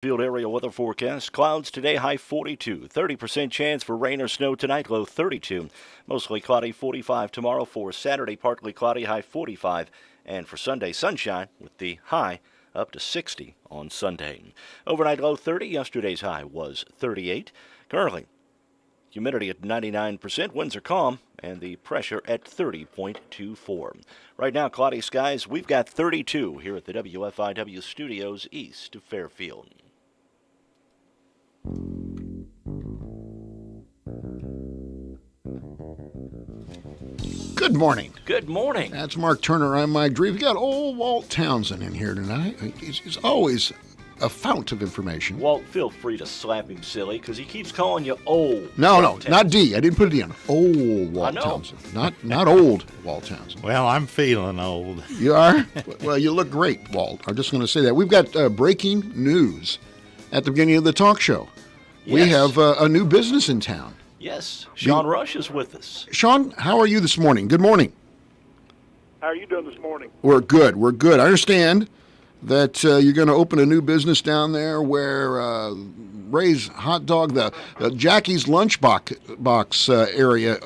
Field area weather forecast. Clouds today, high 42. 30% chance for rain or snow tonight, low 32. Mostly cloudy, 45 tomorrow. For Saturday, partly cloudy, high 45. And for Sunday, sunshine with the high up to 60 on Sunday. Overnight low 30. Yesterday's high was 38. Currently, humidity at 99%, winds are calm, and the pressure at 30.24. Right now, cloudy skies, we've got 32 here at the WFIW studios east of Fairfield. Good morning. Good morning. That's Mark Turner. I'm Mike Dreve. We got old Walt Townsend in here tonight. He's always a fount of information. Walt, feel free to slap him silly because he keeps calling you old. No, not D. I didn't put a D on. Old Walt Townsend. Not old Walt Townsend. Well, I'm feeling old. You are? Well, you look great, Walt. I'm just going to say that. We've got breaking news at the beginning of the talk show. Yes. We have a new business in town. Yes, Sean Rush is with us. Sean, how are you this morning? Good morning. How are you doing this morning? We're good. I understand that you're going to open a new business down there where Ray's Hot Dog, the Jackie's Lunchbox area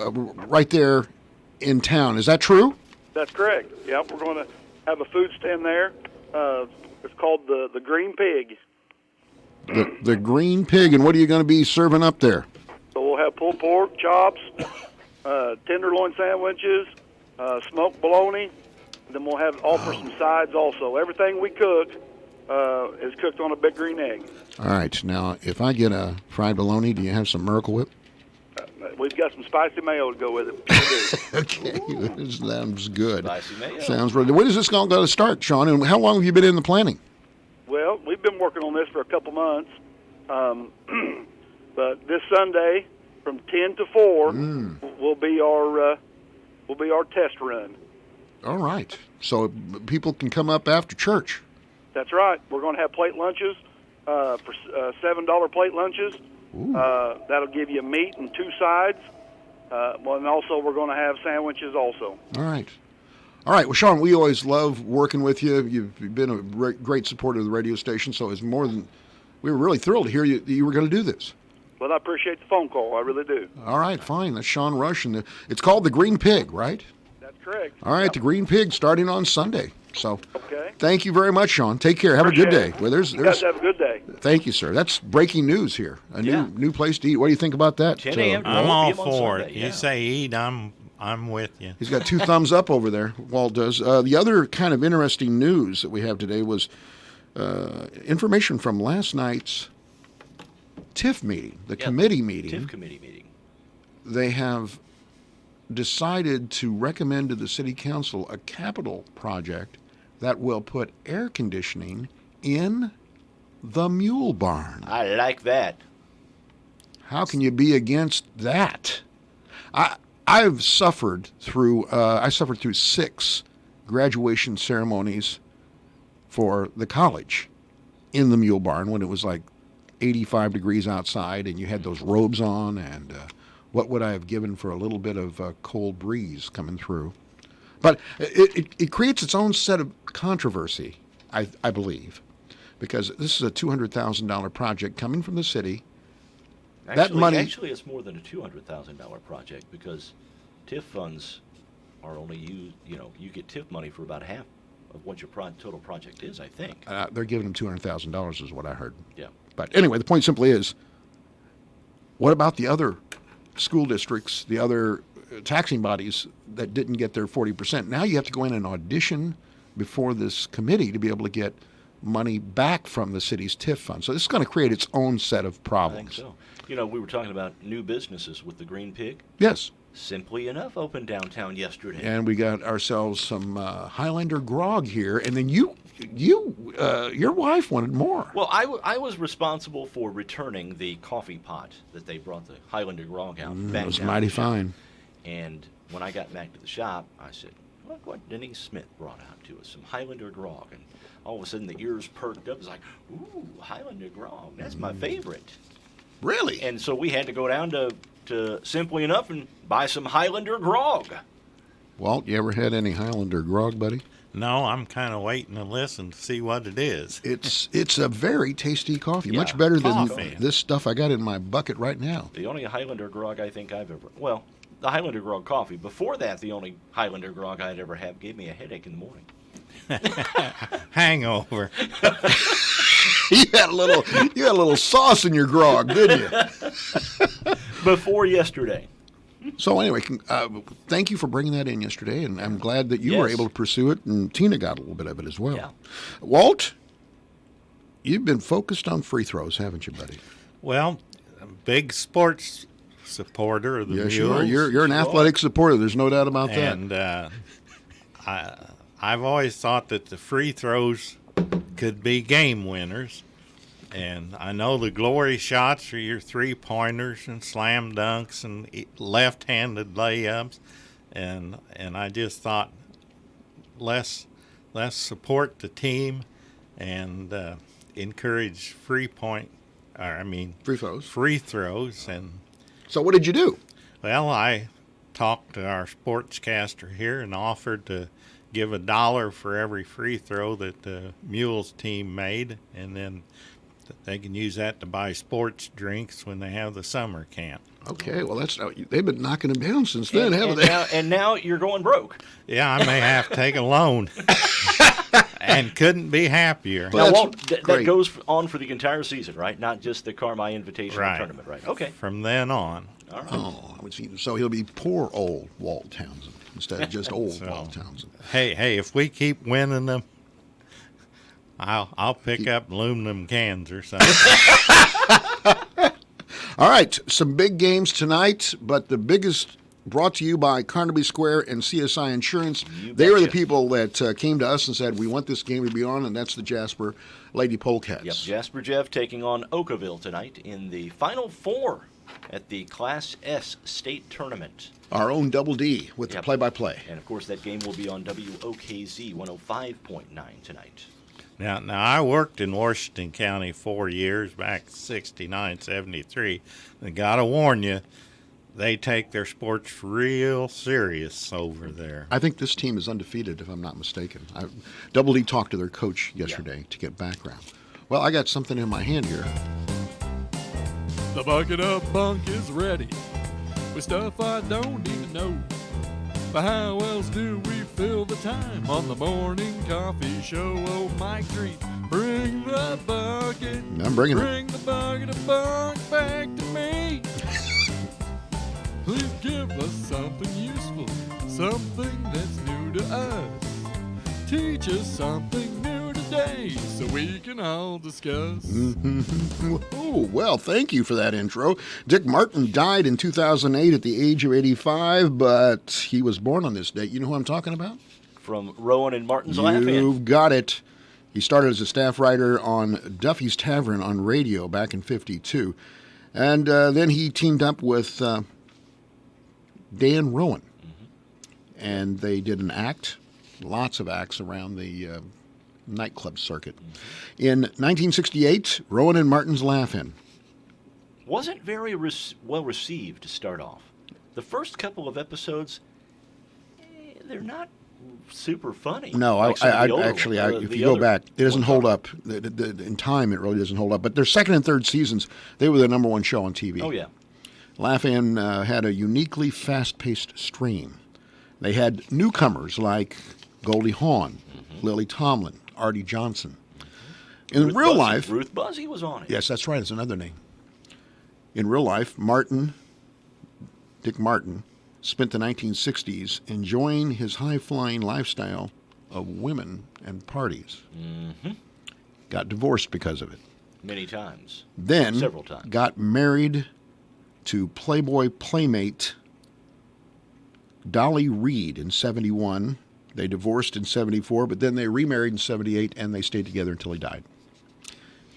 right there in town. Is that true? That's correct. Yeah, we're going to have a food stand there. It's called the Green Pig. The Green Pig, and what are you going to be serving up there? So we'll have pulled pork, chops, tenderloin sandwiches, smoked bologna. Then we'll offer some sides also. Everything we cook is cooked on a big green egg. All right. Now, if I get a fried bologna, do you have some Miracle Whip? We've got some spicy mayo to go with it. Okay. Sounds good. Spicy mayo. Sounds really. When is this going to start, Sean? And how long have you been in the planning? Well, we've been working on this for a couple months. But this Sunday, from 10 to 4, will be our test run. All right. So people can come up after church. That's right. We're going to have plate lunches for $7 plate lunches. That'll give you meat and two sides. And also we're going to have sandwiches also. All right. Well, Sean, we always love working with you. You've been a great supporter of the radio station, so we were really thrilled to hear you were going to do this. Well, I appreciate the phone call. I really do. All right, fine. That's Sean Rush, and it's called the Green Pig, right? That's correct. All right, The Green Pig starting on Sunday. So, okay. Thank you very much, Sean. Take care. Have a good day. Well, you guys have a good day. Thank you, sir. That's breaking news here. A new place to eat. What do you think about that? 10 a.m. I'm all for it. Yeah. You say eat, I'm with you. He's got two thumbs up over there. Walt does. The other kind of interesting news that we have today was information from last night's TIF meeting, the committee meeting. TIF committee meeting. They have decided to recommend to the city council a capital project that will put air conditioning in the mule barn. I like that. How can you be against that? I've suffered through 6 graduation ceremonies for the college in the mule barn when it was like 85 degrees outside and you had those robes on, and what would I have given for a little bit of cold breeze coming through? But it creates its own set of controversy, I believe, because this is a $200,000 project coming from the city. Actually, it's more than a $200,000 project because TIF funds are only used. You get TIF money for about half of what your total project is, I think. They're giving them $200,000 is what I heard. Yeah. But anyway, the point simply is, what about the other school districts, the other taxing bodies that didn't get their 40%? Now you have to go in and audition before this committee to be able to get money back from the city's TIF fund. So this is going to create its own set of problems. I think so. We were talking about new businesses with the Green Pig. Yes. Simply Enough opened downtown yesterday. And we got ourselves some Highlander grog here, and then your wife wanted more. Well, I was responsible for returning the coffee pot that they brought the Highlander grog out back. It was down mighty to the shop. fine. And when I got back to the shop, I said, look what Denise Smith brought out to us, some Highlander grog. And all of a sudden the ears perked up. It's like, ooh, Highlander grog, that's my favorite. Really? And so we had to go down to Simply Enough and buy some Highlander grog. Walt, you ever had any Highlander grog, buddy? No, I'm kind of waiting to listen to see what it is. It's a very tasty coffee, Yeah, much better than coffee. this stuff I got in my bucket right now. The only Highlander grog I think I've ever, well, the Highlander grog coffee. Before that, the only Highlander grog I'd ever have gave me a headache in the morning. Hangover. You had a little sauce in your grog, didn't you? Before yesterday. So anyway, thank you for bringing that in yesterday, and I'm glad that you were Yes. able to pursue it, and Tina got a little bit of it as well. Yeah. Walt, you've been focused on free throws, haven't you, buddy? Well, a big sports supporter of the Yes, Mules. you are. You're an athletic supporter. There's no doubt about that. And I've always thought that the free throws could be game winners. And I know the glory shots are your three-pointers and slam dunks and left-handed layups. And I just thought let's support the team and encourage free throws. And So what did you do? well, I talked to our sportscaster here and offered to give $1 for every free throw that the Mules team made, and then they can use that to buy sports drinks when they have the summer camp. Okay, well they've been knocking them down since then, haven't they? And now you're going broke. Yeah, I may have to take a loan, and couldn't be happier. Well, Now, that's Walt, that great. goes on for the entire season, right? Not just the Carmi Invitational Right. Tournament, right? Okay. From then on. All right. Oh, I would see. So he'll be poor old Walt Townsend instead of just old So- Walt Townsend. Hey, if we keep winning them, I'll pick up aluminum cans or something. All right, some big games tonight, but the biggest brought to you by Carnaby Square and CSI Insurance. You They were the betcha. people that came to us and said, we want this game to be on, and that's the Jasper Lady Polecats. Yep, Jasper Jeff taking on Oakville tonight in the Final Four at the Class S State Tournament. Our own Double D with the Yep. play-by-play. And, of course, that game will be on WOKZ 105.9 tonight. Now I worked in Washington County 4 years, back 69, 73. And gotta warn you, they take their sports real serious over there. I think this team is undefeated, if I'm not mistaken. Double D talked to their coach yesterday to get background. Well, I got something in my hand here. The bucket of bunk is ready with stuff I don't even know. But how else do we fill the time on the morning coffee show? Oh, Mike Treat, bring the bucket. I'm bringing it. Bring the bucket of bunk back to me. Please give us something useful, something that's new to us. Teach us something new today so we can all discuss. Oh, well, thank you for that intro. Dick Martin died in 2008 at the age of 85, but he was born on this date. You know who I'm talking about? From Rowan and Martin's Laugh-In. You've got it. He started as a staff writer on Duffy's Tavern on radio back in 52. And then he teamed up with Dan Rowan. And they did an act, lots of acts around the nightclub circuit. In 1968, Rowan and Martin's Laugh-In. Wasn't very well received to start off. The first couple of episodes, they're not super funny. No, like some of the older actually, ones, if the you go other back, it doesn't ones hold are. up. In time, it really doesn't hold up. But their second and third seasons, they were the number one show on TV. Oh, yeah. Laugh-In had a uniquely fast-paced stream. They had newcomers like Goldie Hawn, Lily Tomlin, Artie Johnson. In Ruth real Buzzy- life, Ruth Buzzy was on it. yes, that's right, it's another name. In real life, Dick Martin, spent the 1960s enjoying his high-flying lifestyle of women and parties. Got divorced because of it. Many times. Then Several times. got married to Playboy playmate Dolly Reed in 71. They divorced in 74, but then they remarried in 78, and they stayed together until he died.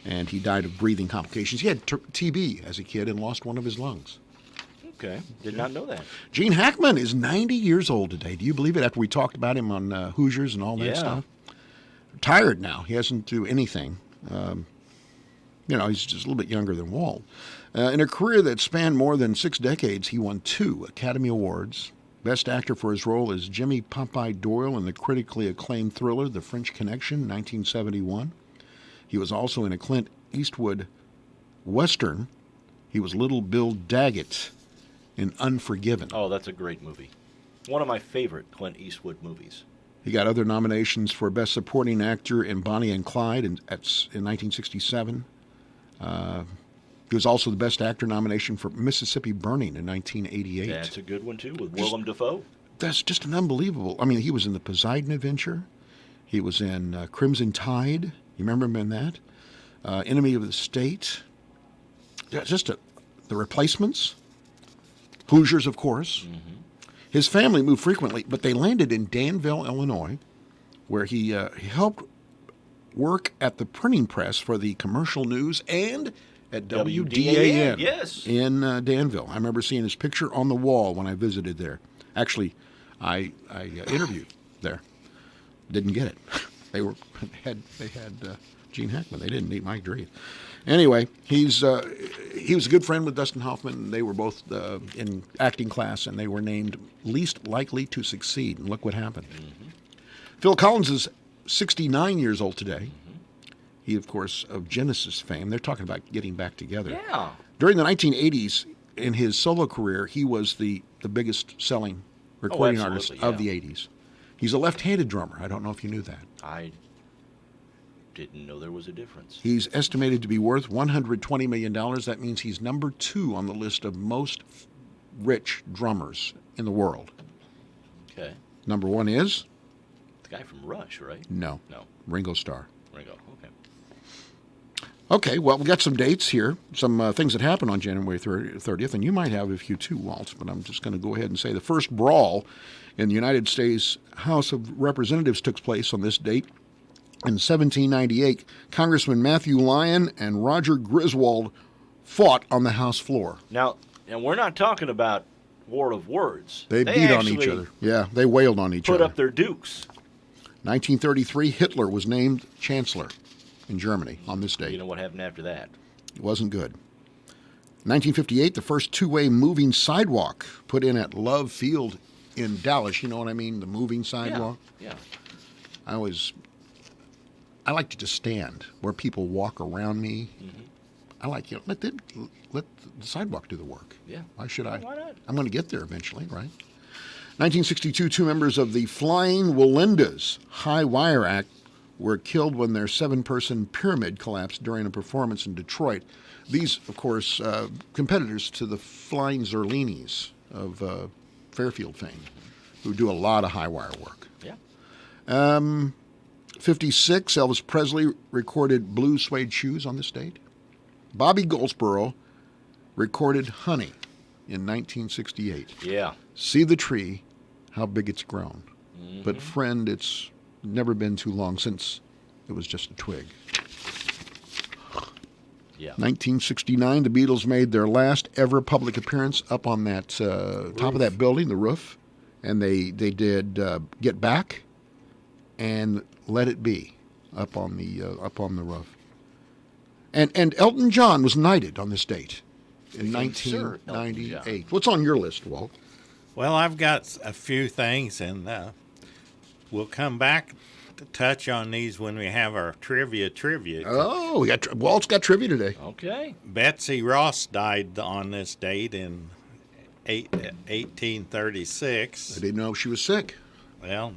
And he died of breathing complications. He had TB as a kid and lost one of his lungs. Okay. Did not know that. Gene Hackman is 90 years old today. Do you believe it? After we talked about him on Hoosiers and all that Yeah. stuff. Retired now. He hasn't do anything. He's just a little bit younger than Walt. In a career that spanned more than 6 decades, he won 2 Academy Awards, Best actor for his role is Jimmy Popeye Doyle in the critically acclaimed thriller The French Connection, 1971. He was also in a Clint Eastwood Western. He was Little Bill Daggett in Unforgiven. Oh, that's a great movie. One of my favorite Clint Eastwood movies. He got other nominations for Best Supporting Actor in Bonnie and Clyde in 1967. He was also the Best Actor nomination for Mississippi Burning in 1988. That's a good one, too, with Willem Dafoe. That's just an unbelievable. I mean, he was in The Poseidon Adventure. He was in Crimson Tide. You remember him in that? Enemy of the State. Yeah, The Replacements. Hoosiers, of course. Mm-hmm. His family moved frequently, but they landed in Danville, Illinois, where he helped work at the printing press for the Commercial News and at WDAN yes. in Danville. I remember seeing his picture on the wall when I visited there. Actually, I interviewed there. Didn't get it. They had Gene Hackman. They didn't need Mike Dreed. Anyway, he was a good friend with Dustin Hoffman. They were both in acting class, and they were named least likely to succeed. And look what happened. Mm-hmm. Phil Collins is 69 years old today. Mm-hmm. He, of course, of Genesis fame. They're talking about getting back together. Yeah. During the 1980s, in his solo career, he was the biggest selling recording artist of the 80s. He's a left-handed drummer. I don't know if you knew that. I didn't know there was a difference. He's estimated to be worth $120 million. That means he's number 2 on the list of most rich drummers in the world. Okay. Number 1 is? The guy from Rush, right? No. Ringo Starr. Ringo, okay. Okay, well, we got some dates here, some things that happened on January 30th, and you might have a few too, Walt, but I'm just going to go ahead and say the first brawl in the United States House of Representatives took place on this date. In 1798, Congressman Matthew Lyon and Roger Griswold fought on the House floor. Now, and we're not talking about war of words. They beat on each other. Yeah, they wailed on each other. Put up their dukes. 1933, Hitler was named chancellor in Germany on this date. You know what happened after that? It wasn't good. 1958, the first two-way moving sidewalk put in at Love Field in Dallas. You know what I mean? The moving sidewalk. Yeah. I like to just stand where people walk around me. Mm-hmm. I like, let the sidewalk do the work. Yeah. Why should I? Why not? I'm going to get there eventually, right? 1962, 2 members of the Flying Walendas High Wire Act were killed when their 7-person pyramid collapsed during a performance in Detroit. These, of course, competitors to the Flying Zerlinis of Fairfield fame, who do a lot of high wire work. Yeah. 56, Elvis Presley recorded Blue Suede Shoes on this date. Bobby Goldsboro recorded Honey in 1968. Yeah. See the tree, how big it's grown. Mm-hmm. But friend, it's never been too long since it was just a twig. Yeah. 1969, the Beatles made their last ever public appearance up on that top of that building, the roof. And they did Get Back and Let It Be up on the roof. And Elton John was knighted on this date in 1998. What's on your list, Walt? Well, I've got a few things, and we'll come back to touch on these when we have our trivia. Oh, Walt's got trivia today. Okay. Betsy Ross died on this date in 1836. I didn't know she was sick. Well,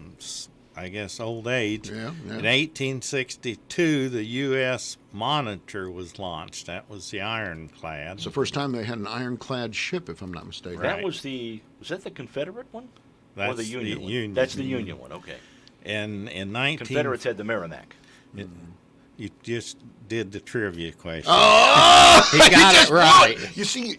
I guess old age. Yeah. In 1862, the U.S. Monitor was launched. That was the ironclad. It's the first time they had an ironclad ship, if I'm not mistaken. That was that the Confederate one? That's or the Union one? Union. That's the Union one, okay. In 19... Confederates had the Merrimack. You just did the trivia question. Oh! He got it right. You see,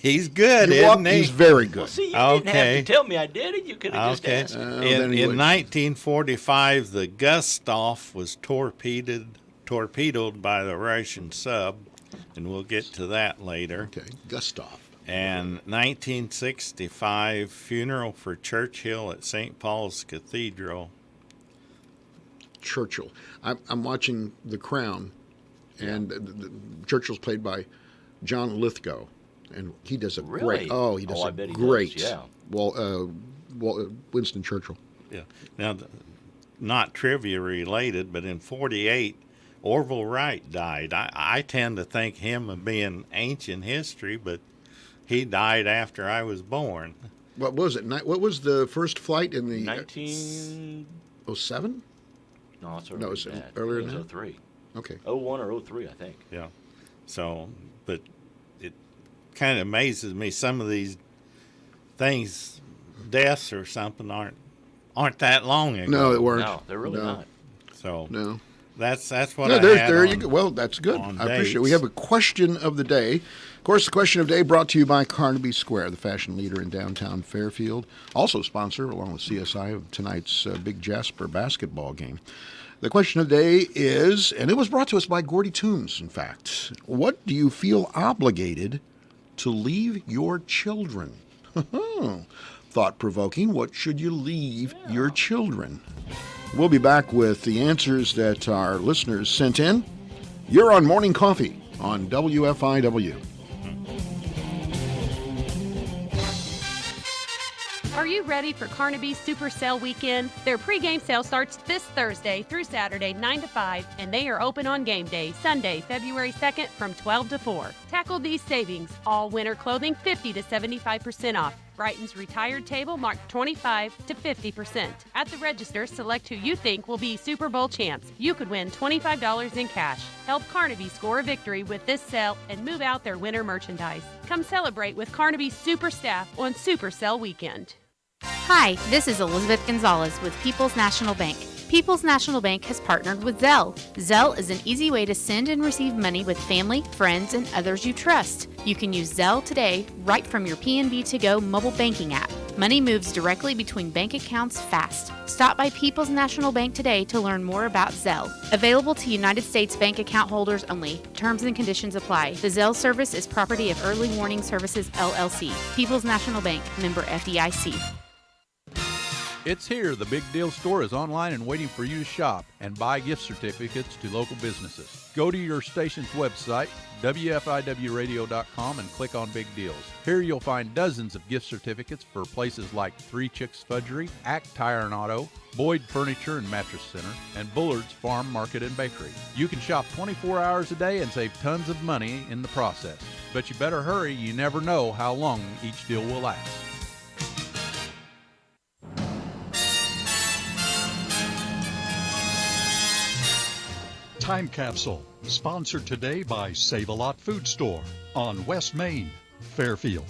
He's good, isn't he? He's very good. Well, see, you didn't have to tell me I did it. You could have just asked. In 1945, the Gustav was torpedoed by the Russian sub, and we'll get to that later. Okay, Gustav. And 1965, funeral for Churchill at St. Paul's Cathedral. Churchill. I'm watching The Crown, and Churchill's played by John Lithgow. and he does a Really? great. Oh, he does I a bet he great. does, yeah. Winston Churchill. Yeah. Now, not trivia related, but in 48, Orville Wright died. I tend to think him of being ancient history, but he died after I was born. What was it? What was the first flight in the 1907? No, it's earlier no, it was than that. earlier It than was that? 03. Okay. 01 or 03, I think. Yeah. So, but it kind of amazes me some of these things, deaths or something, aren't that long ago. No, it weren't. No, they're really not. So No. that's what No, I had there on, you go. Well, that's good. on I appreciate it. dates. We have a question of the day. Of course, the question of the day brought to you by Carnaby Square, the fashion leader in downtown Fairfield. Also sponsor, along with CSI, of tonight's Big Jasper basketball game. The question of the day is, and it was brought to us by Gordy Toombs, in fact, what do you feel obligated to leave your children? Thought-provoking. What should you leave your children? We'll be back with the answers that our listeners sent in. You're on Morning Coffee on WFIW. Are you ready for Carnaby's Super Sale Weekend? Their pregame sale starts this Thursday through Saturday, 9 to 5, and they are open on game day, Sunday, February 2nd from 12 to 4. Tackle these savings. All winter clothing 50 to 75% off. Brighton's retired table marked 25 to 50%. At the register, select who you think will be Super Bowl champs. You could win $25 in cash. Help Carnaby score a victory with this sale and move out their winter merchandise. Come celebrate with Carnaby's super staff on Super Sale Weekend. Hi, this is Elizabeth Gonzalez with People's National Bank. People's National Bank has partnered with Zelle. Zelle is an easy way to send and receive money with family, friends, and others you trust. You can use Zelle today right from your PNB To Go mobile banking app. Money moves directly between bank accounts fast. Stop by People's National Bank today to learn more about Zelle. Available to United States bank account holders only. Terms and conditions apply. The Zelle service is property of Early Warning Services, LLC. People's National Bank, member FDIC. It's here. The Big Deal Store is online and waiting for you to shop and buy gift certificates to local businesses. Go to your station's website, WFIWradio.com, and click on Big Deals. Here you'll find dozens of gift certificates for places like Three Chicks Fudgery, Act Tire and Auto, Boyd Furniture and Mattress Center, and Bullard's Farm Market and Bakery. You can shop 24 hours a day and save tons of money in the process. But you better hurry. You never know how long each deal will last. Time Capsule, sponsored today by Save-A-Lot Food Store on West Main, Fairfield.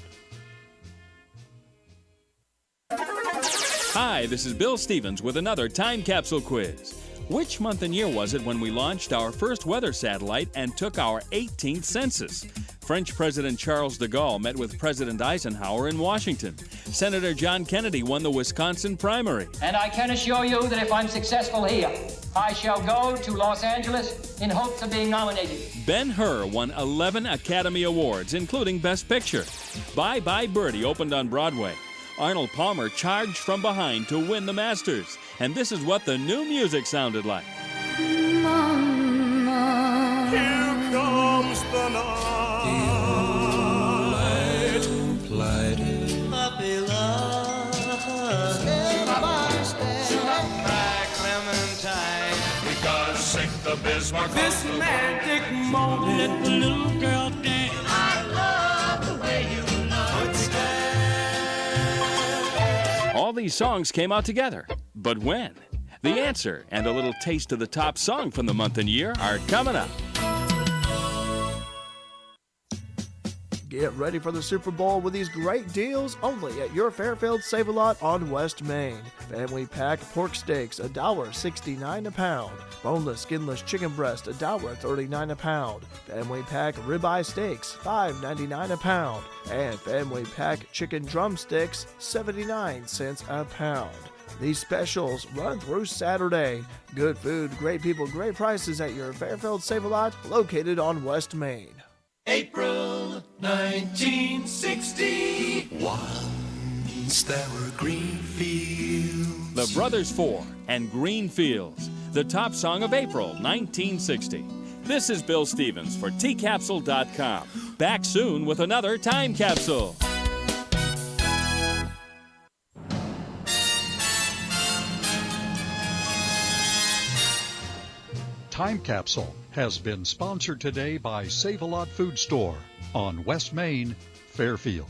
Hi, this is Bill Stevens with another Time Capsule quiz. Which month and year was it when we launched our first weather satellite and took our 18th census? French President Charles de Gaulle met with President Eisenhower in Washington. Senator John Kennedy won the Wisconsin primary. And I can assure you that if I'm successful here, I shall go to Los Angeles in hopes of being nominated. Ben-Hur won 11 Academy Awards, including Best Picture. Bye Bye Birdie opened on Broadway. Arnold Palmer charged from behind to win the Masters. And this is what the new music sounded like. Mama, here comes the night. Puppy love. Step by step. Back Clementine. We gotta sink the Bismarck. This magic moment. Let the little girl dance. I love the way you love it. All these songs came out together. But when? The answer and a little taste of the top song from the month and year are coming up. Get ready for the Super Bowl with these great deals only at your Fairfield Save-A-Lot on West Main. Family pack pork steaks, $1.69 a pound. Boneless, skinless chicken breast, $1.39 a pound. Family pack ribeye steaks, $5.99 a pound. And family pack chicken drumsticks, 79 cents a pound. These specials run through Saturday. Good food, great people, great prices at your Fairfield Save-A-Lot located on West Main. April 1960. Once there were green fields. The Brothers Four and Green Fields, the top song of April 1960. This is Bill Stevens for tcapsule.com. Back soon with another Time Capsule. Time Capsule has been sponsored today by Save-A-Lot Food Store on West Main, Fairfield.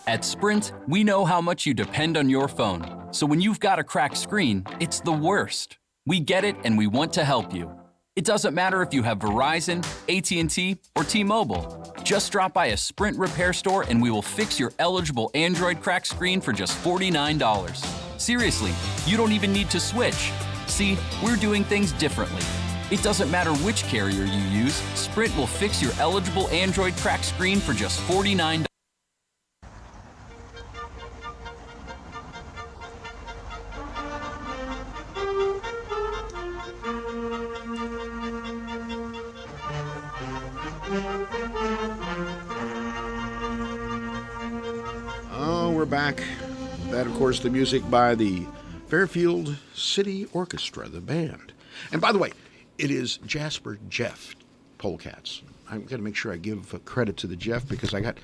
At Sprint, we know how much you depend on your phone. So when you've got a cracked screen, it's the worst. We get it and we want to help you. It doesn't matter if you have Verizon, AT&T, or T-Mobile. Just drop by a Sprint repair store and we will fix your eligible Android cracked screen for just $49. Seriously, you don't even need to switch. See, we're doing things differently. It doesn't matter which carrier you use, Sprint will fix your eligible Android cracked screen for just $49. We're back. That, of course, the music by the Fairfield City Orchestra, the band. And by the way, it is Jasper Jeff Polecats. I'm going to make sure I give credit to the Jeff because I got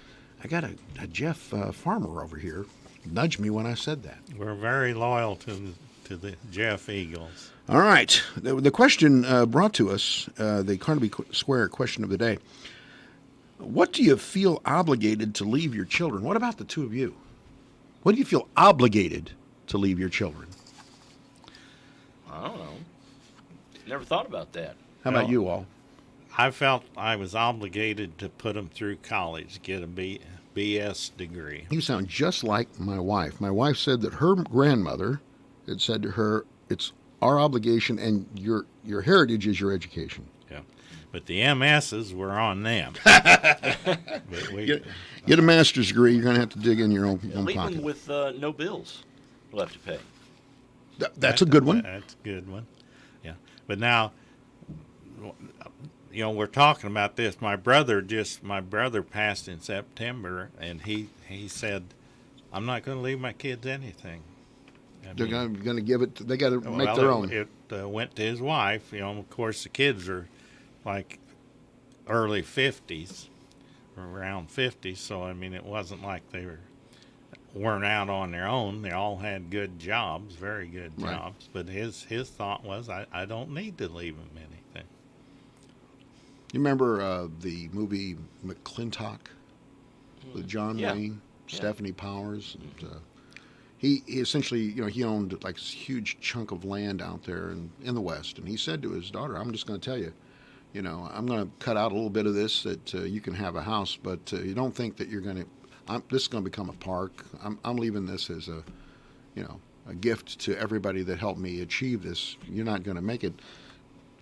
a Jeff farmer over here nudged me when I said that. We're very loyal to the Jeff Eagles. All right. The question brought to us, the Carnaby Square question of the day. What do you feel obligated to leave your children? What about the two of you? What do you feel obligated to leave your children? I don't know. Never thought about that. How about you all? I felt I was obligated to put them through college, get a BS degree. You sound just like my wife. My wife said that her grandmother had said to her, it's our obligation and your heritage is your education. Yeah. But the MSs were on them. Get a master's degree, you're going to have to dig in your own Leave pocket. them with no bills left to pay. That's a good one. That's a good one. Yeah. But now, we're talking about this. My brother passed in September, and he said, I'm not going to leave my kids anything. They're going to give it, they got to make their own. It went to his wife. Of course, the kids are like early 50s, or around 50, so, it wasn't like they weren't out on their own. They all had good jobs, very good jobs. But his thought was, I don't need to leave them anything. You remember the movie McClintock with John Wayne, Stephanie Powers? And, he essentially, he owned like this huge chunk of land out there in the West. And he said to his daughter, I'm just going to tell you, I'm going to cut out a little bit of this that you can have a house, but you don't think that you're going to, this is going to become a park. I'm leaving this as a gift to everybody that helped me achieve this. You're not going to make it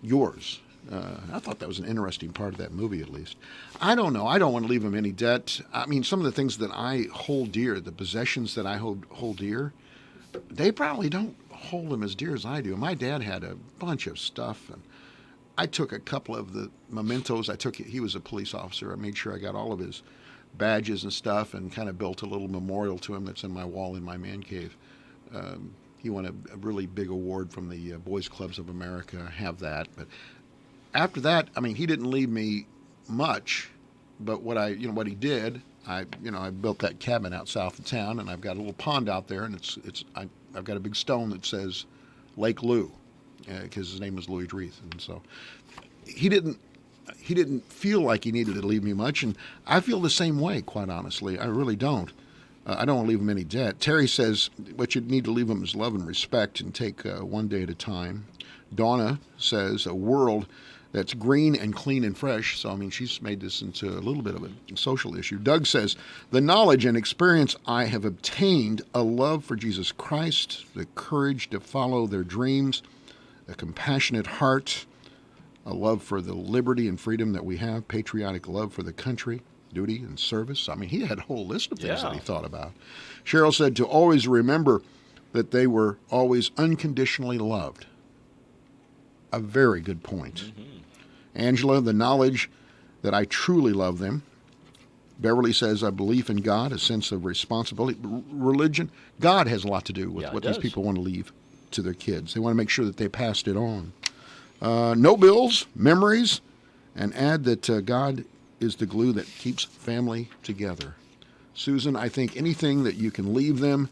yours. I thought that was an interesting part of that movie, at least. I don't know. I don't want to leave them any debt. Some of the things that I hold dear, the possessions that I hold dear, they probably don't hold them as dear as I do. My dad had a bunch of stuff, and I took a couple of the mementos. He was a police officer. I made sure I got all of his badges and stuff and kind of built a little memorial to him that's in my wall in my man cave. He won a really big award from the Boys Clubs of America. I have that. But after that, he didn't leave me much. But what he did, I built that cabin out south of town, and I've got a little pond out there, and I've got a big stone that says Lake Lou, because his name was Louis Dreeth, and so he didn't feel like he needed to leave me much, and I feel the same way, quite honestly. I really don't. I don't want to leave him any debt. Terry says what you need to leave him is love and respect, and take one day at a time. Donna says a world that's green and clean and fresh. So, she's made this into a little bit of a social issue. Doug says, the knowledge and experience I have obtained, a love for Jesus Christ, the courage to follow their dreams, a compassionate heart, a love for the liberty and freedom that we have, patriotic love for the country, duty and service. He had a whole list of things that he thought about. Cheryl said to always remember that they were always unconditionally loved. A very good point. Mm-hmm. Angela, the knowledge that I truly love them. Beverly says a belief in God, a sense of responsibility. Religion, God has a lot to do with what these people want to leave to their kids. They want to make sure that they passed it on. No bills, memories, and add that God is the glue that keeps family together. Susan, I think anything that you can leave them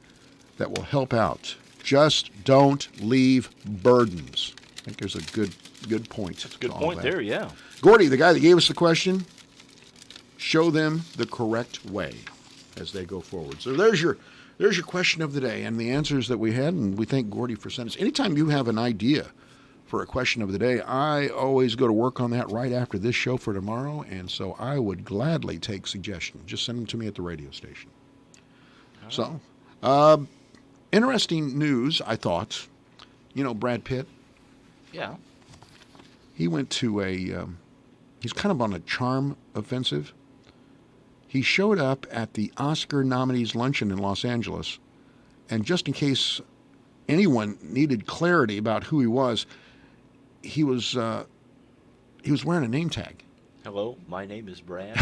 that will help out. Just don't leave burdens. I think there's a good point. That's a good point there, yeah. Gordy, the guy that gave us the question, show them the correct way as they go forward. So there's your question of the day and the answers that we had, and we thank Gordy for sending us. Anytime you have an idea for a question of the day, I always go to work on that right after this show for tomorrow, and so I would gladly take suggestions. Just send them to me at the radio station. So, interesting news, I thought. You know Brad Pitt? Yeah. He went to he's kind of on a charm offensive. He showed up at the Oscar nominees luncheon in Los Angeles, and just in case anyone needed clarity about who he was wearing a name tag. Hello, my name is Brad.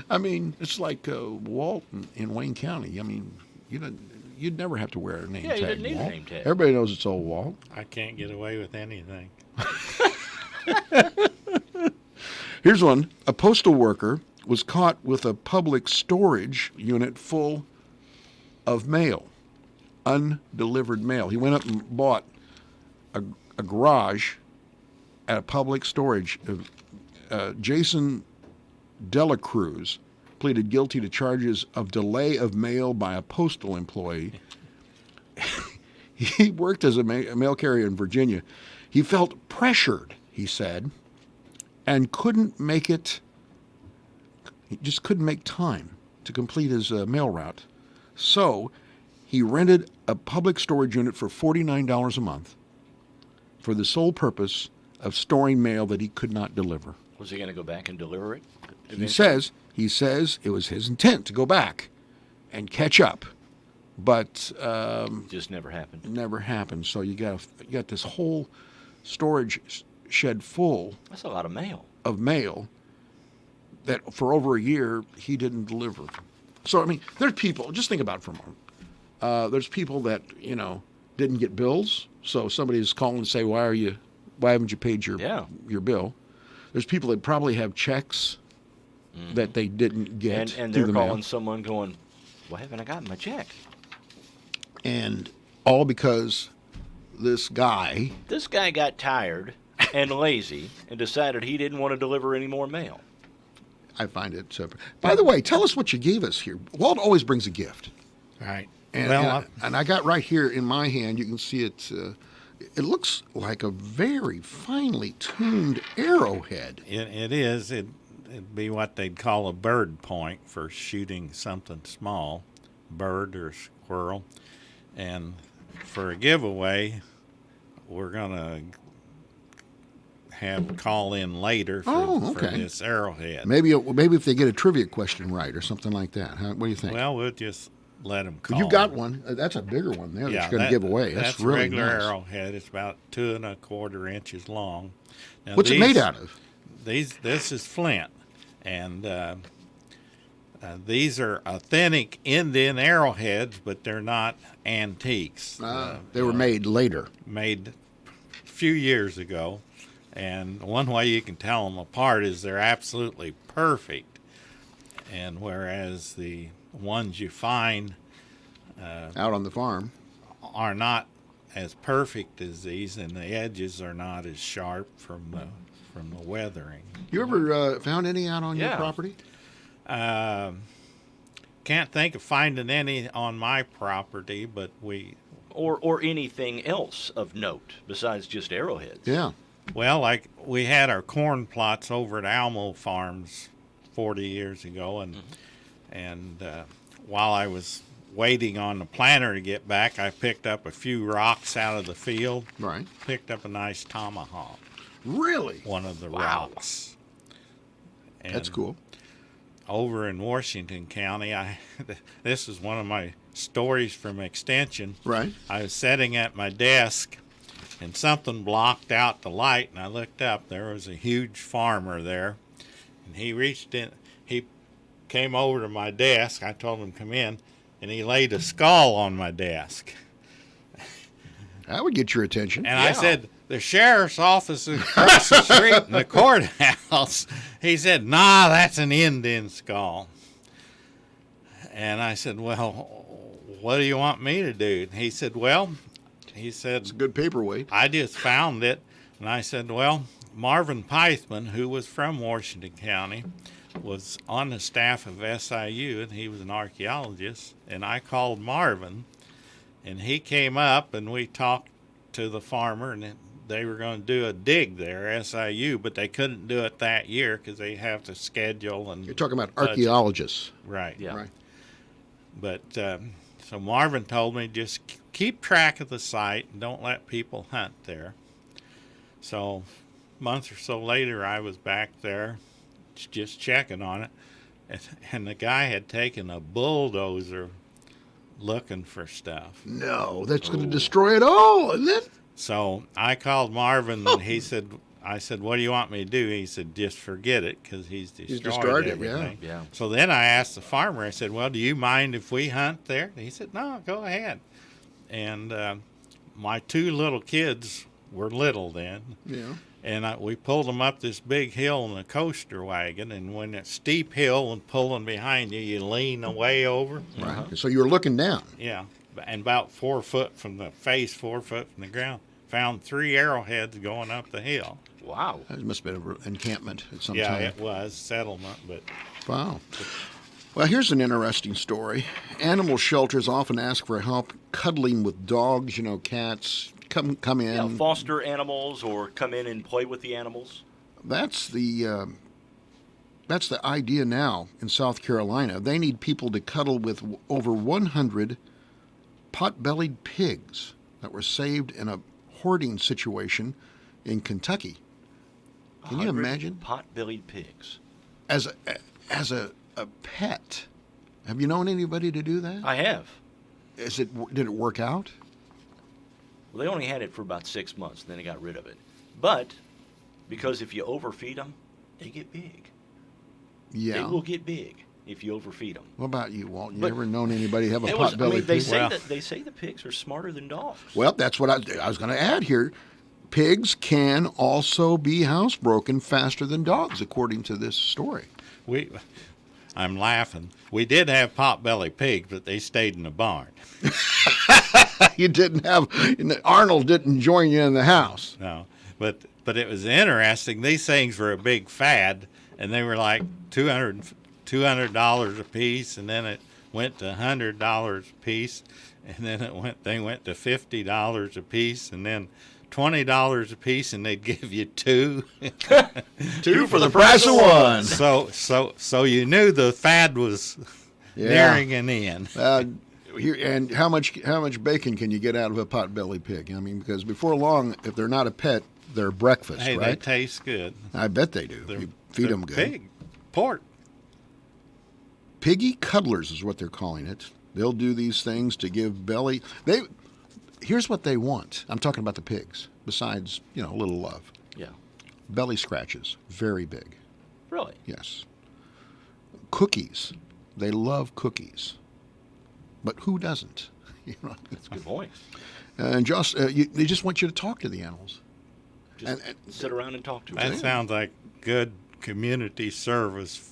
I mean, it's like Walt in Wayne County. I mean, you'd never have to wear a name tag. Yeah, you didn't need Walt. a name tag. Everybody knows it's old Walt. I can't get away with anything. Here's one. A postal worker was caught with a public storage unit full of mail, undelivered mail. He went up and bought a garage at a public storage. Jason Delacruz pleaded guilty to charges of delay of mail by a postal employee. He worked as a mail carrier in Virginia. He felt pressured, he said, and couldn't make it. He just couldn't make time to complete his mail route. So he rented a public storage unit for $49 a month for the sole purpose of storing mail that he could not deliver. Was he going to go back and deliver it? He says it was his intent to go back and catch up, but just never happened. Never happened. So you got this whole storage shed full. That's a lot of mail. Of mail that for over a year he didn't deliver. So I mean, there's people. Just think about it for a moment. There's people that didn't get bills. So somebody's calling and say, why haven't you paid your bill? There's people that probably have checks that they didn't get. And through they're the calling mail. someone going, why haven't I gotten my check? And all because this guy got tired and lazy and decided he didn't want to deliver any more mail. I find it. By the way, tell us what you gave us here. Walt always brings a gift. Right. And I got right here in my hand, you can see it. It looks like a very finely tuned arrowhead. It is. It'd be what they'd call a bird point for shooting something small, bird or squirrel. And for a giveaway, we're going to have call in later for this arrowhead. Maybe if they get a trivia question right or something like that. Huh? What do you think? Well, we'll just let them call. You got one. That's a bigger one there that you're going to give away. That's really a regular nice. arrowhead. It's about 2 1/4 inches long. Now, What's it made out of? This is flint, and these are authentic Indian arrowheads, but they're not antiques. They were made later. Made a few years ago. And one way you can tell them apart is they're absolutely perfect. And whereas the ones you find out on the farm are not as perfect as these, and the edges are not as sharp from the weathering. You ever found any out on your property? Can't think of finding any on my property, but or anything else of note besides just arrowheads. Yeah. Well, like we had our corn plots over at Almo Farms 40 years ago, and while I was waiting on the planter to get back, I picked up a few rocks out of the field. Right. Picked up a nice tomahawk. Really? One of the rocks. And that's cool. Over in Washington County, this is one of my stories from Extension. Right. I was sitting at my desk, and something blocked out the light, and I looked up. There was a huge farmer there, and he reached in. He came over to my desk. I told him to come in, and he laid a skull on my desk. That would get your attention. And I said, the sheriff's office is across the street in the courthouse. He said, nah, that's an Indian skull. And I said, well, what do you want me to do? And he said, it's a good paperweight. I just found it. And I said, well, Marvin Pythman, who was from Washington County, was on the staff of SIU, and he was an archaeologist. And I called Marvin, and he came up, and we talked to the farmer, and they were going to do a dig there, SIU, but they couldn't do it that year because they have to schedule. And you're talking about archaeologists. Right. Yeah. Right. But so Marvin told me just keep track of the site and don't let people hunt there. So a month or so later, I was back there just checking on it, and the guy had taken a bulldozer looking for stuff. No, that's going to destroy it all, isn't it? So I called Marvin, and I said, what do you want me to do? He said, just forget it, because he's destroyed everything. Yeah. So then I asked the farmer, I said, well, do you mind if we hunt there? And he said, no, go ahead. And my two little kids were little then. Yeah. And we pulled them up this big hill in a coaster wagon, and when it's steep hill and pulling behind you, you lean away over. Right. So you were looking down. Yeah, and about 4 foot from the face, 4 foot from the ground, found 3 arrowheads going up the hill. Wow. That must have been an encampment at some Yeah, time. it was settlement, but Wow. Well, here's an interesting story. Animal shelters often ask for help cuddling with dogs, cats. Come in. Yeah, foster animals or come in and play with the animals. That's the idea now in South Carolina. They need people to cuddle with over 100 pot-bellied pigs that were saved in a hoarding situation in Kentucky. Can you imagine? Pot-bellied pigs. As a pet. Have you known anybody to do that? I have. Did it work out? Well, they only had it for about 6 months, and then they got rid of it. But because if you overfeed them, they get big. Yeah. They will get big if you overfeed them. What about you, Walt? You ever known anybody have a pot-bellied they pig? they say the pigs are smarter than dogs. Well, that's what I was going to add here. Pigs can also be housebroken faster than dogs, according to this story. I'm laughing. We did have pot-bellied pigs, but they stayed in the barn. You didn't have Arnold didn't join you in the house. No, but it was interesting. These things were a big fad, and they were like $200 a piece, and then it went to $100 a piece, and then they went to $50 a piece, and then $20 a piece, and they'd give you two. Two for the price of one. So you knew the fad was nearing an end. And how much bacon can you get out of a pot-bellied pig? I mean, because before long, if they're not a pet, they're breakfast, hey, right? They taste good. I bet they do. You feed them good. Pig, pork. Piggy cuddlers is what they're calling it. They'll do these things to give belly. Here's what they want. I'm talking about the pigs. Besides, a little love. Yeah. Belly scratches, very big. Really? Yes. Cookies. They love cookies. But who doesn't? That's a good point. And they just want you to talk to the animals. Just sit around and talk to them. That sounds like good community service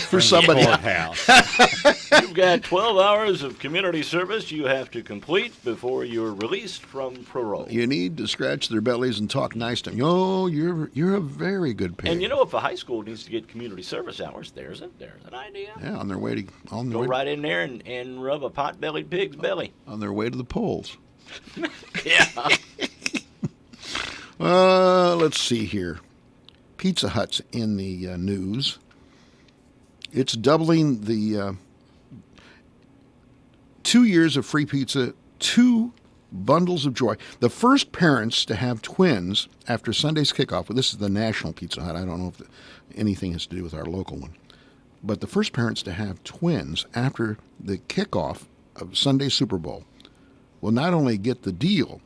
for somebody. You've got 12 hours of community service you have to complete before you're released from parole. You need to scratch their bellies and talk nice to them. Oh, you're a very good pig. And if a high school needs to get community service hours, there's an idea. Yeah, on their way to go right in there and rub a pot-bellied pig's belly. On their way to the polls. Yeah. Let's see here. Pizza Hut's in the news. It's doubling the 2 years of free pizza, 2 bundles of joy. The first parents to have twins after Sunday's kickoff. Well, this is the national Pizza Hut. I don't know if anything has to do with our local one. But the first parents to have twins after the kickoff of Sunday's Super Bowl will not only get the deal,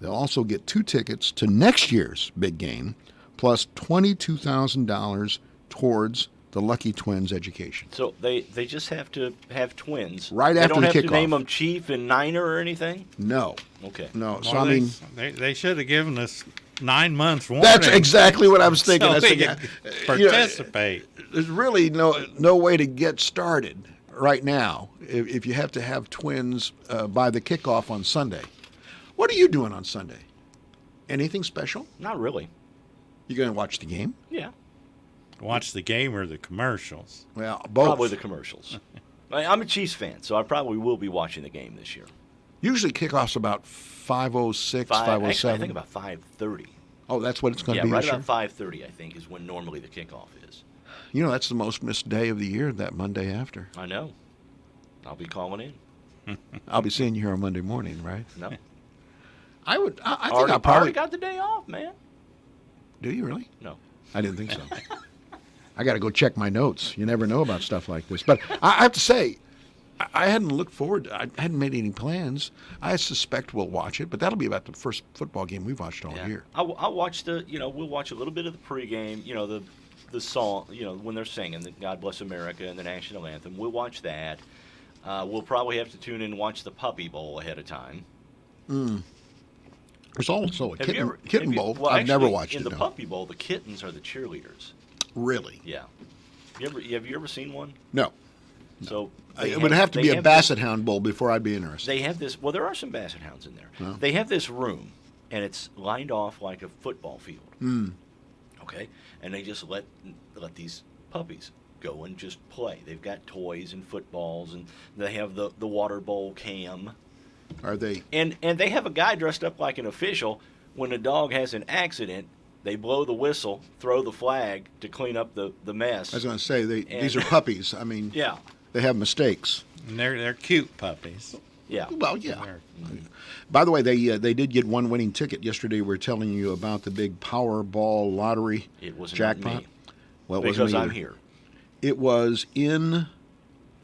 they'll also get 2 tickets to next year's big game, plus $22,000 towards the Lucky Twins education. So they just have to have twins. Right they after don't the have kickoff. to name them Chief and Niner or anything? No. Okay. No. So, Well, I mean, they should have given us 9 months warning. that's exactly what I was thinking. So I was we thinking, could participate. There's really no way to get started right now if you have to have twins by the kickoff on Sunday. What are you doing on Sunday? Anything special? Not really. You going to watch the game? Yeah. Watch the game or the commercials? Well, both. Probably the commercials. I'm a Chiefs fan, so I probably will be watching the game this year. Usually kickoff's about 5:06, 5:07. Actually, I think about 5:30. Oh, that's what it's going to be Yeah, right this year? about 5:30, I think, is when normally the kickoff is. You know, that's the most missed day of the year, that Monday after. I know. I'll be calling in. I'll be seeing you here on Monday morning, right? No. I think I I'll probably... already got the day off, man. Do you really? No. I didn't think so. I got to go check my notes. You never know about stuff like this. But I have to say, I hadn't looked forward. I hadn't made any plans. I suspect we'll watch it, but that'll be about the first football game we've watched all year. I'll watch we'll watch a little bit of the pregame, the song, when they're singing the God Bless America and the national anthem. We'll watch that. We'll probably have to tune in and watch the Puppy Bowl ahead of time. There's also a kitten have you- bowl. well, I've never actually, watched in it. the no. Puppy Bowl, the kittens are the cheerleaders. Really? Yeah. Have you ever seen one? No. So It would have to be a Basset Hound Bowl before I'd be interested. They have this. Well, there are some Basset Hounds in there. Oh. They have this room, and it's lined off like a football field. Okay, and they just let these puppies go and just play. They've got toys and footballs, and they have the water bowl cam. Are they? And they have a guy dressed up like an official. When a dog has an accident, they blow the whistle, throw the flag to clean up the mess. I was going to say these are puppies. I mean, Yeah. they have mistakes. And they're cute puppies. Yeah. Well, yeah. By the way, they did get one winning ticket yesterday. We were telling you about the big Powerball lottery It wasn't jackpot. me. Well, it Because wasn't me I'm either. here. It was in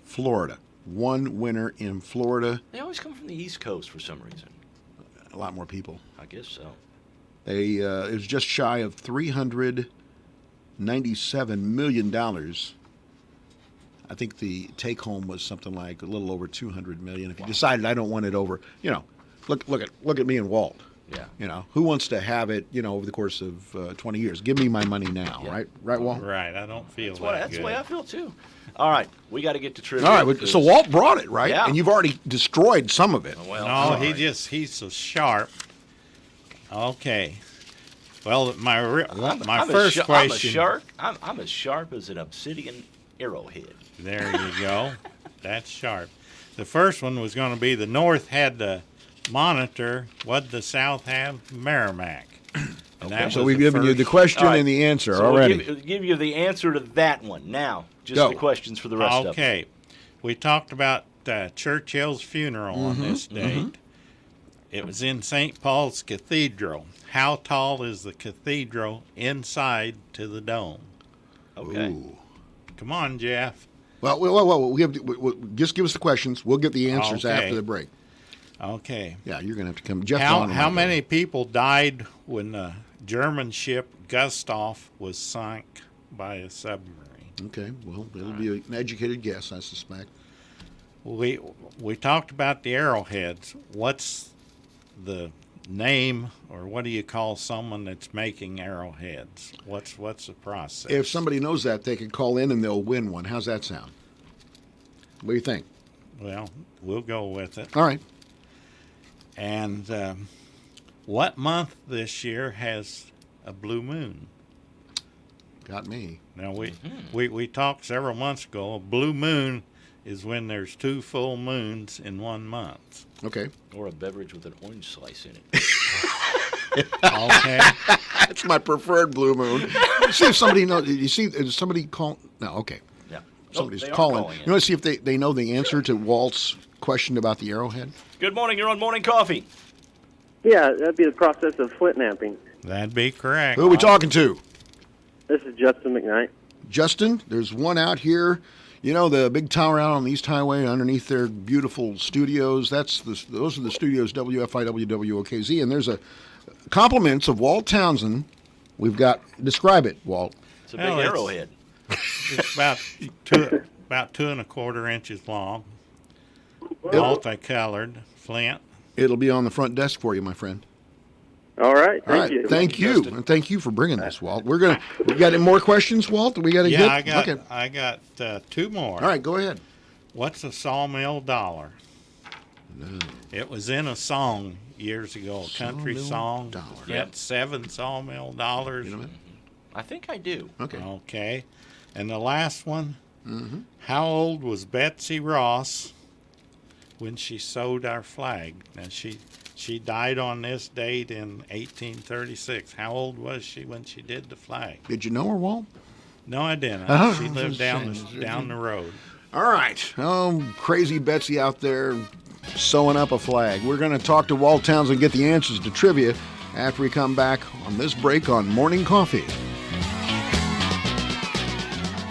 Florida. One winner in Florida. They always come from the East Coast for some reason. A lot more people. I guess so. It was just shy of $397 million. I think the take home was something like a little over $200 million. If you decided I don't want it over, look at me and Walt. Yeah. Who wants to have it, over the course of 20 years? Give me my money now, right, Walt? Right. I don't feel That's good. the way I feel too. All right, we got to get to trivia. All right, so Walt brought it, right? Yeah. And you've already destroyed some of it. Well, No, sorry. he's so sharp. Okay. Well, my I'm first question. I'm as sharp as an obsidian arrowhead. There you go. That's sharp. The first one was going to be the North had the Monitor. What the South have? Merrimack. And that So was we've the given you first- the question All right. and the answer So already. We'll give you the answer to that one. Now, just Go. the questions for the rest of them. Okay. We talked about Churchill's funeral on this date. It was in St. Paul's Cathedral. How tall is the cathedral inside to the dome? Okay. Ooh. Come on, Jeff. Well, just give us the questions. We'll get the answers Okay. after the break. Okay. Yeah, you're going to have to come. Jeff, How many people died when the German ship Gustav was sunk by a submarine? Okay, well, it'll be an educated guess, I suspect. We talked about the arrowheads. What's the name, or what do you call someone that's making arrowheads? What's the process? If somebody knows that, they can call in and they'll win one. How's that sound? What do you think? Well, we'll go with it. All right. And what month this year has a blue moon? Got me. Now, we talked several months ago. A blue moon is when there's 2 full moons in 1 month. Okay. Or a beverage with an orange slice in it. Okay. That's my preferred blue moon. See if somebody knows. You see, is somebody call? No, okay. Yeah. Somebody's they are calling. calling in. You want to see if they know the answer to Walt's question about the arrowhead? Good morning. You're on Morning Coffee. Yeah, that'd be the process of flint napping. That'd be correct. Who are we talking to? This is Justin McKnight. Justin, there's one out here. You know, the big tower out on the East Highway underneath their beautiful studios. Those are the studios, WFIW, WOKZ. And there's compliments of Walt Townsend. We've got, describe it, Walt. It's a big arrowhead. It's about two and a quarter inches long, multicolored flint. It'll be on the front desk for you, my friend. All right. All right. you. Thank you. And thank you for bringing this, Walt. We got any more questions, Walt? We got to Yeah, get. I got two more. All right, go ahead. What's a sawmill dollar? No. It was in a song years ago, a country Sawmill song. dollar. Yep, 7 sawmill dollars. You know what? I think I do. Okay. Okay. And the last one, Mm-hmm. how old was Betsy Ross when she sewed our flag? Now, she died on this date in 1836. How old was she when she did the flag? Did you know her, Walt? No, I didn't. Oh, She lived that's a down shame. down the road. All right. Crazy Betsy out there sewing up a flag. We're going to talk to Walt Townsend and get the answers to trivia after we come back on this break on Morning Coffee.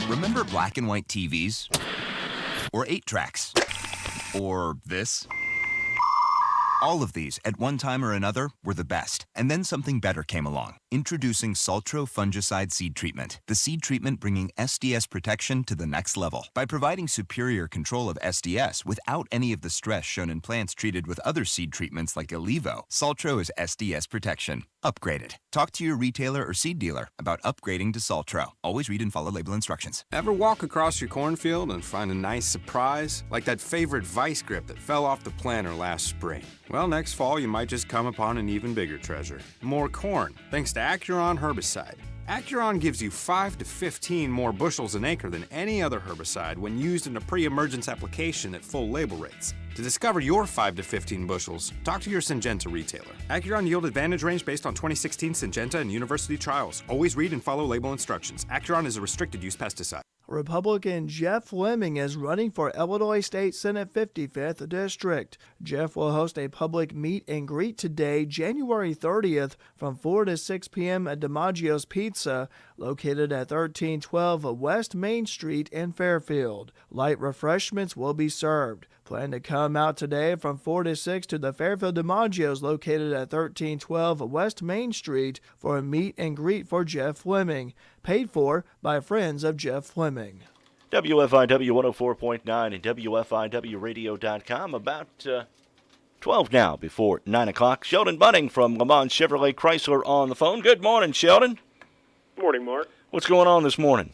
Remember black and white TVs? Or 8-tracks? Or this? All of these, at one time or another, were the best. And then something better came along. Introducing Saltro Fungicide Seed Treatment. The seed treatment bringing SDS protection to the next level. By providing superior control of SDS without any of the stress shown in plants treated with other seed treatments like Elevo, Saltro is SDS protection. Upgrade it. Talk to your retailer or seed dealer about upgrading to Saltro. Always read and follow label instructions. Ever walk across your cornfield and find a nice surprise? Like that favorite vice grip that fell off the planter last spring? Well, next fall you might just come upon an even bigger treasure. More corn, thanks to Acuron herbicide. Acuron gives you 5 to 15 more bushels an acre than any other herbicide when used in a pre-emergence application at full label rates. To discover your 5 to 15 bushels, talk to your Syngenta retailer. Acuron Yield Advantage range based on 2016 Syngenta and University trials. Always read and follow label instructions. Acuron is a restricted use pesticide. Republican Jeff Fleming is running for Illinois State Senate 55th District. Jeff will host a public meet and greet today, January 30th, from 4 to 6 p.m. at DiMaggio's Pizza, located at 1312 West Main Street in Fairfield. Light refreshments will be served. Plan to come out today from 4 to 6 to the Fairfield DiMaggio's located at 1312 West Main Street for a meet and greet for Jeff Fleming, paid for by friends of Jeff Fleming. WFIW 104.9 and WFIWradio.com. About 12 now before 9 o'clock. Sheldon Bunning from Le Mans Chevrolet Chrysler on the phone. Good morning, Sheldon. Morning, Mark. What's going on this morning?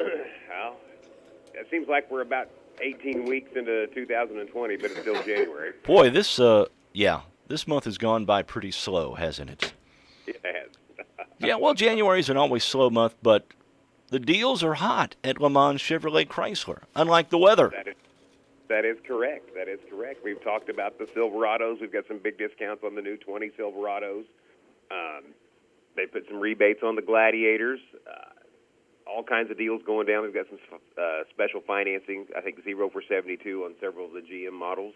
Well, it seems like we're about 18 weeks into 2020, but it's still January. Boy, this month has gone by pretty slow, hasn't it? It has. Yeah, well, January's an always slow month, but the deals are hot at Le Mans Chevrolet Chrysler, unlike the weather. That is correct. That is correct. We've talked about the Silverados. We've got some big discounts on the new 20 Silverados. They put some rebates on the Gladiators. All kinds of deals going down. We've got some special financing, I think 0 for 72 on several of the GM models.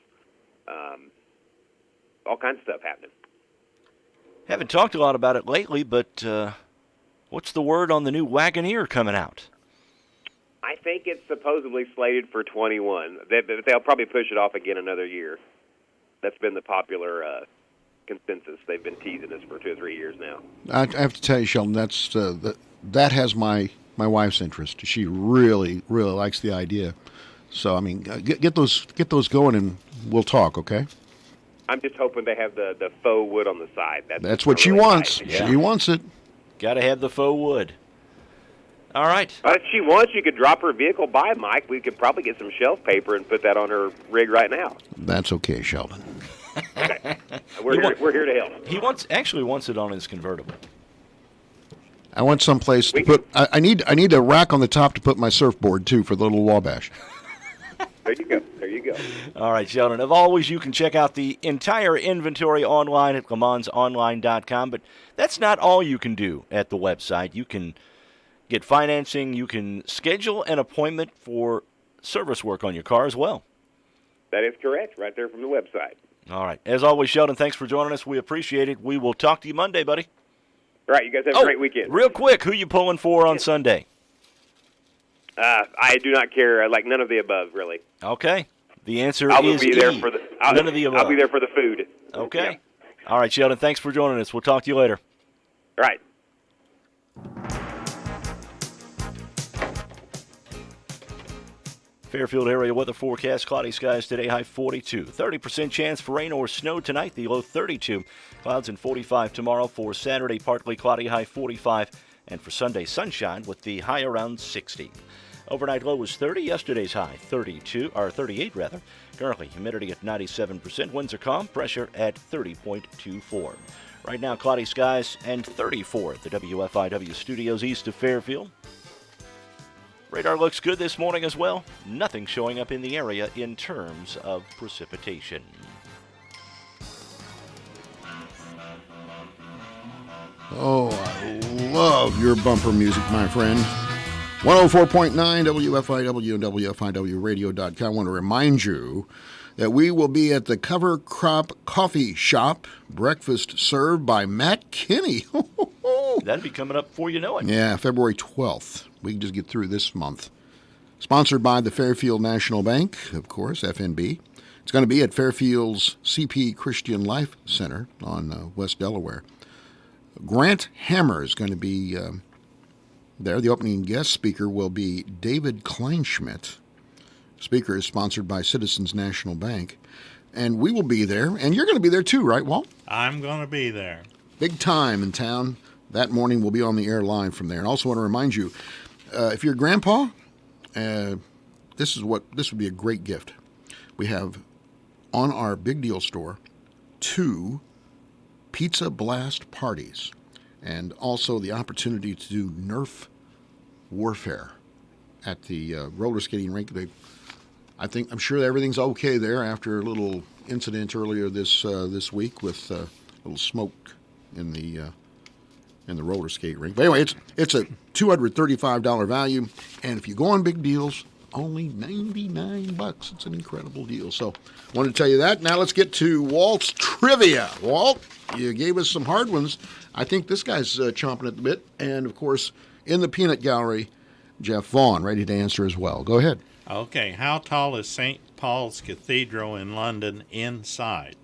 All kinds of stuff happening. Haven't talked a lot about it lately, but what's the word on the new Wagoneer coming out? I think it's supposedly slated for 21. They'll probably push it off again another year. That's been the popular consensus. They've been teasing us for 2 or 3 years now. I have to tell you, Sheldon, that has my wife's interest. She really, really likes the idea. So, I mean, get those going, and we'll talk, okay? I'm just hoping they have the faux wood on the side. That's what she wants. Yeah. She wants it. Got to have the faux wood. All right. If she wants, you could drop her vehicle by, Mike. We could probably get some shelf paper and put that on her rig right now. That's okay, Sheldon. Okay. We're here to help. He actually wants it on his convertible. I want someplace to put. I need a rack on the top to put my surfboard too for the little Wabash. There you go. There you go. All right, Sheldon. As always, you can check out the entire inventory online at LeMansOnline.com, but that's not all you can do at the website. You can get financing. You can schedule an appointment for service work on your car as well. That is correct, right there from the website. All right. As always, Sheldon, thanks for joining us. We appreciate it. We will talk to you Monday, buddy. All right, you guys have a great weekend. Real quick, who you pulling for on Sunday? I do not care. Like none of the above, really. Okay. The answer I will is be there E. for the none of the above. I'll be there for the food. Okay. Yeah. All right, Sheldon, thanks for joining us. We'll talk to you later. All right. Fairfield area weather forecast. Cloudy skies today, high 42. 30% chance for rain or snow tonight, the low 32. Clouds and 45 tomorrow. For Saturday, partly cloudy, high 45. And for Sunday, sunshine with the high around 60. Overnight low was 30. Yesterday's high 38 rather. Currently humidity at 97%. Winds are calm. Pressure at 30.24. Right now, cloudy skies and 34 at the WFIW studios east of Fairfield. Radar looks good this morning as well. Nothing showing up in the area in terms of precipitation. Oh, I love your bumper music, my friend. 104.9 WFIW and WFIWradio.com. I want to remind you that we will be at the Cover Crop Coffee Shop. Breakfast served by Matt Kinney. That'll be coming up before you know it. Yeah, February 12th. We can just get through this month. Sponsored by the Fairfield National Bank, of course, FNB. It's going to be at Fairfield's CP Christian Life Center on West Delaware. Grant Hammer is going to be there. The opening guest speaker will be David Kleinschmidt. Speaker is sponsored by Citizens National Bank. And we will be there. And you're going to be there too, right, Walt? I'm going to be there. Big time in town. That morning we'll be on the air live from there. And also want to remind you, if you're a grandpa, this would be a great gift. We have on our Big Deal store 2 Pizza Blast parties and also the opportunity to do Nerf warfare at the roller skating rink. I'm sure everything's okay there after a little incident earlier this week with a little smoke in the roller skate rink. But anyway, it's a $235 value, and if you go on Big Deals, only $99. It's an incredible deal. So I wanted to tell you that. Now let's get to Walt's trivia. Walt, you gave us some hard ones. I think this guy's chomping at the bit. And, of course, in the peanut gallery, Jeff Vaughn, ready to answer as well. Go ahead. Okay, how tall is St. Paul's Cathedral in London inside?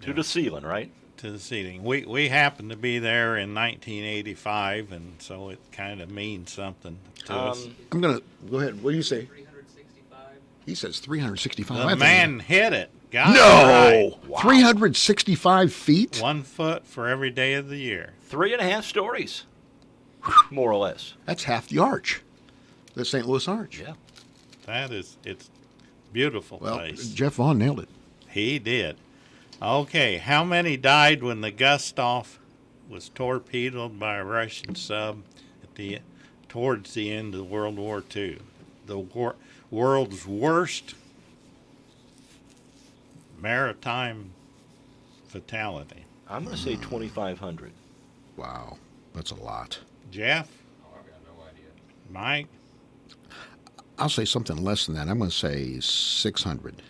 To the ceiling, right? To the ceiling. We happened to be there in 1985, and so it kind of means something to us. I'm going to go ahead. What do you say? 365. He says 365. The man hit it. Got no! it right. Wow. 365 feet? 1 foot for every day of the year. 3.5 stories, more or less. That's half the arch. The St. Louis Arch. Yeah. It's beautiful well, place. Jeff Vaughn nailed it. He did. Okay, how many died when the Gustav was torpedoed by a Russian sub towards the end of World War II? The world's worst maritime fatality. I'm going to say 2,500. Wow, that's a lot. Jeff? Oh, I've got no idea. Mike? I'll say something less than that. I'm going to say 600.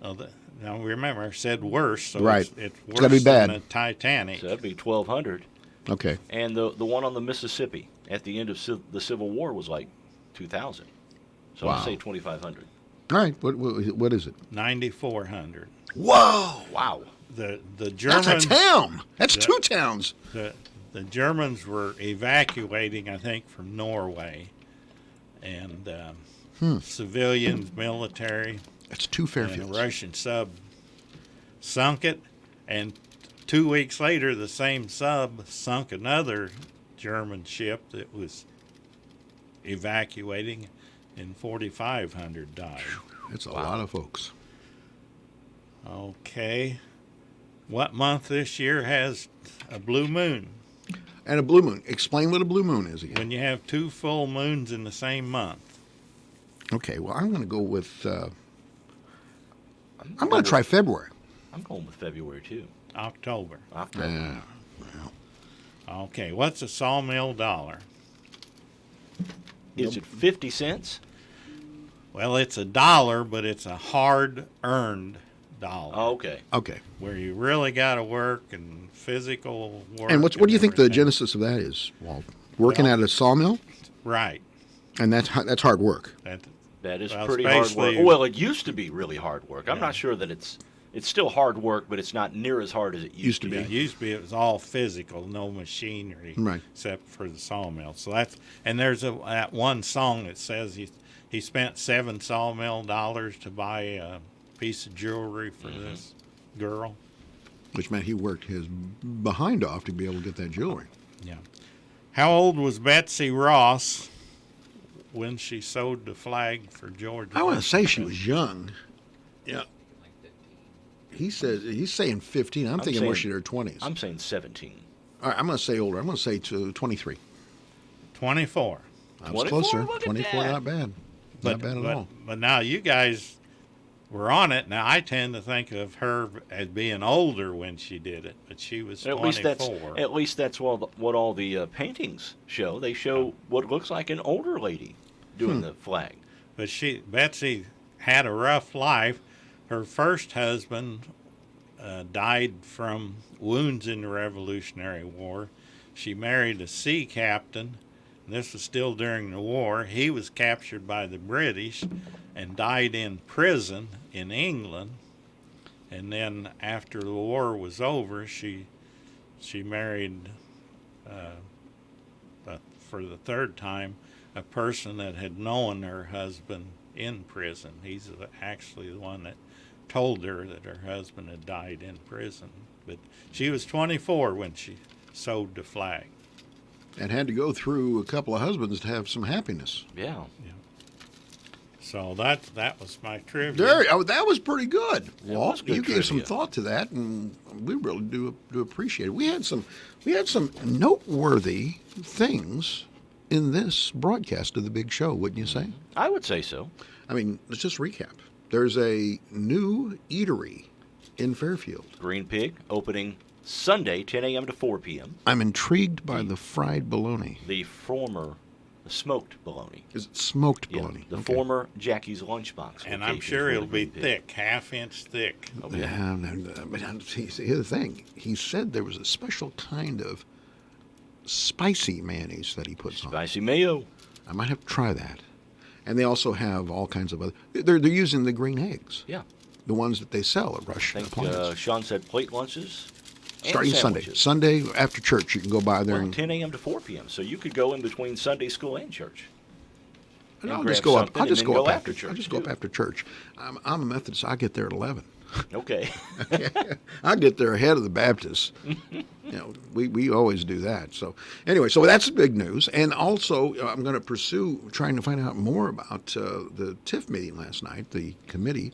Oh, now remember, I said worse, so right. It's gotta be worse bad. than the Titanic. So that'd be 1,200. Okay. And the one on the Mississippi at the end of the Civil War was like 2,000. So wow. I'll say 2,500. All right. What is it? 9,400. Whoa! Wow. The Germans. That's a town. That's 2 towns. The Germans were evacuating, I think, from Norway, and civilians, military. That's 2 Fairfields. And a Russian sub sunk it, and 2 weeks later, the same sub sunk another German ship that was evacuating, and 4,500 died. That's a lot of folks. Okay. What month this year has a blue moon? And a blue moon. Explain what a blue moon is again. When you have 2 full moons in the same month. Okay, well, I'm going to go with... I'm going to try February. I'm going with February, too. October. Yeah. Well. Okay, what's a sawmill dollar? Is it 50 cents? Well, it's $1, but it's a hard-earned dollar. Oh, okay. Okay. Where you really got to work and physical work. And what do you think the genesis of that is, Walt? Working at a sawmill? Right. And that's hard work. That is well, pretty hard work. Well, it used to be really hard work. I'm not sure that it's It's still hard work, but it's not near as hard as it used to be. Yeah, used to be it was all physical, no machinery, Right. except for the sawmill. So there's that one song that says he spent $7 sawmill dollars to buy a piece of jewelry for this girl. Which meant he worked his behind off to be able to get that jewelry. Yeah. How old was Betsy Ross when she sewed the flag for George? I want to say she was young. Yeah. He's saying 15. I'm thinking more she's in her 20s. I'm saying 17. All right, I'm going to say older. I'm going to say 23. 24. I was closer. 24, not bad. Not bad at all. But now you guys were on it. Now I tend to think of her as being older when she did it, but she was 24. At least that's what all the paintings show. They show what looks like an older lady doing the flag. But Betsy had a rough life. Her first husband died from wounds in the Revolutionary War. She married a sea captain. And this was still during the war. He was captured by the British and died in prison in England. And then after the war was over, she married, for the third time, a person that had known her husband in prison. He's actually the one that told her that her husband had died in prison. But she was 24 when she sewed the flag. And had to go through a couple of husbands to have some happiness. Yeah. So that was my trivia. That was pretty good. Walt, good you gave some trivia. thought to that, and we really do appreciate it. We had some noteworthy things in this broadcast of the big show, wouldn't you say? I would say so. I mean, let's just recap. There's a new eatery in Fairfield. Green Pig opening Sunday, 10 a.m. to 4 p.m. I'm intrigued by the fried bologna. The former smoked bologna. Is it smoked bologna? The former Jackie's Lunchbox. And I'm sure it'll be thick, half-inch thick. Oh, yeah, but here's the thing. He said there was a special kind of spicy mayonnaise that he puts on. Spicy mayo. I might have to try that. And they also have all kinds of other. They're using the green eggs. Yeah. The ones that they sell at Rush Appliance. Sean said plate lunches. Starting Sunday. Sunday after church, you can go by there. Well, and 10 a.m. to 4 p.m. So you could go in between Sunday school and church. And I'll grab just go up. something I'll just and then go up go after after church. I'll just too. go up after church. I'm a Methodist. I get there at 11. Okay. I get there ahead of the Baptists. We always do that. So anyway, so that's big news. And also, I'm going to pursue trying to find out more about the TIF meeting last night. The committee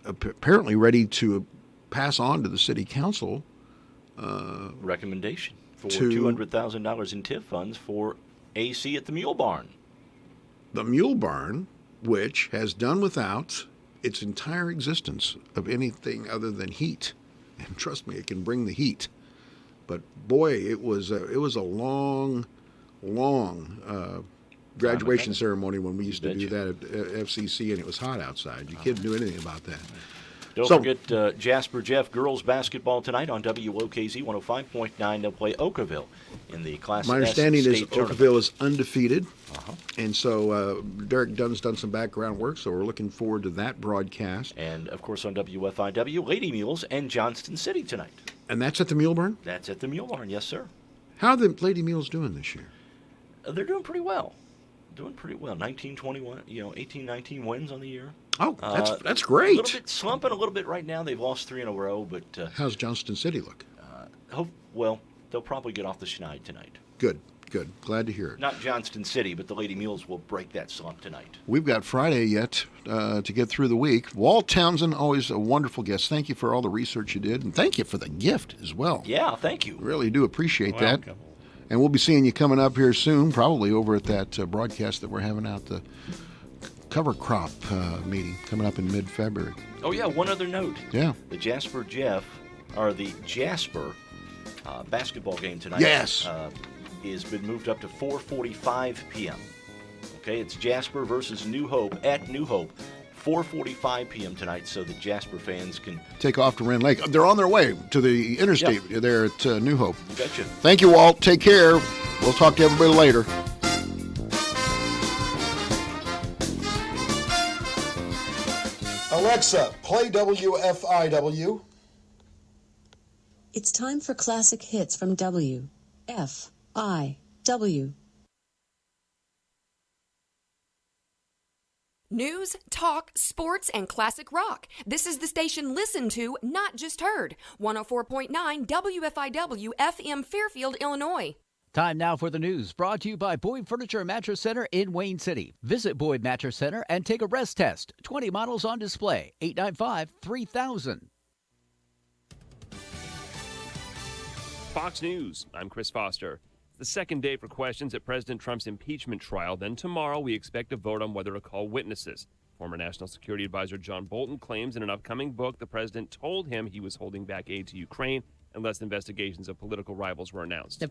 apparently ready to pass on to the city council recommendation for $200,000 in TIF funds for AC at the Mule Barn. The Mule Barn, which has done without its entire existence of anything other than heat. And trust me, it can bring the heat. But boy, it was a long graduation ceremony when we used to do that at FCC, and it was hot outside. You couldn't do anything about that. Don't forget Jasper Jeff girls basketball tonight on WOKZ 105.9. They'll play Oakville in the Class My S understanding is state tournament. Oakville is undefeated, and so Derek Dunn's done some background work, so we're looking forward to that broadcast. And, of course, on WFIW, Lady Mules and Johnston City tonight. And that's at the Mule Barn? That's at the Mule Barn, yes, sir. How are the Lady Mules doing this year? They're doing pretty well. 19, 21, 18, 19 wins on the year. Oh, that's great. A little bit slumping a little bit right now. They've lost 3 in a row, but how's Johnston City look? Well, they'll probably get off the schneid tonight. Good. Glad to hear it. Not Johnston City, but the Lady Mules will break that slump tonight. We've got Friday yet to get through the week. Walt Townsend, always a wonderful guest. Thank you for all the research you did, and thank you for the gift as well. Yeah, thank you. Really do appreciate that. And we'll be seeing you coming up here soon, probably over at that broadcast that we're having out, the cover crop meeting coming up in mid-February. Oh, yeah, one other note. Yeah. The Jasper basketball game tonight Yes. has been moved up to 4:45 p.m. Okay, it's Jasper versus New Hope at New Hope. 4:45 p.m. tonight, so the Jasper fans can take off to Rand Lake. They're on their way to the interstate there at New Hope. You betcha. Thank you, Walt. Take care. We'll talk to everybody later. Alexa. Alexa, play WFIW. It's time for classic hits from WFIW. News, talk, sports, and classic rock. This is the station listened to, not just heard. 104.9 WFIW FM Fairfield, Illinois. Time now for the news, brought to you by Boyd Furniture and Mattress Center in Wayne City. Visit Boyd Mattress Center and take a rest test. 20 models on display. 895-3000. Fox News, I'm Chris Foster. The second day for questions at President Trump's impeachment trial. Then tomorrow we expect a vote on whether to call witnesses. Former National Security Advisor John Bolton claims in an upcoming book the president told him he was holding back aid to Ukraine unless investigations of political rivals were announced.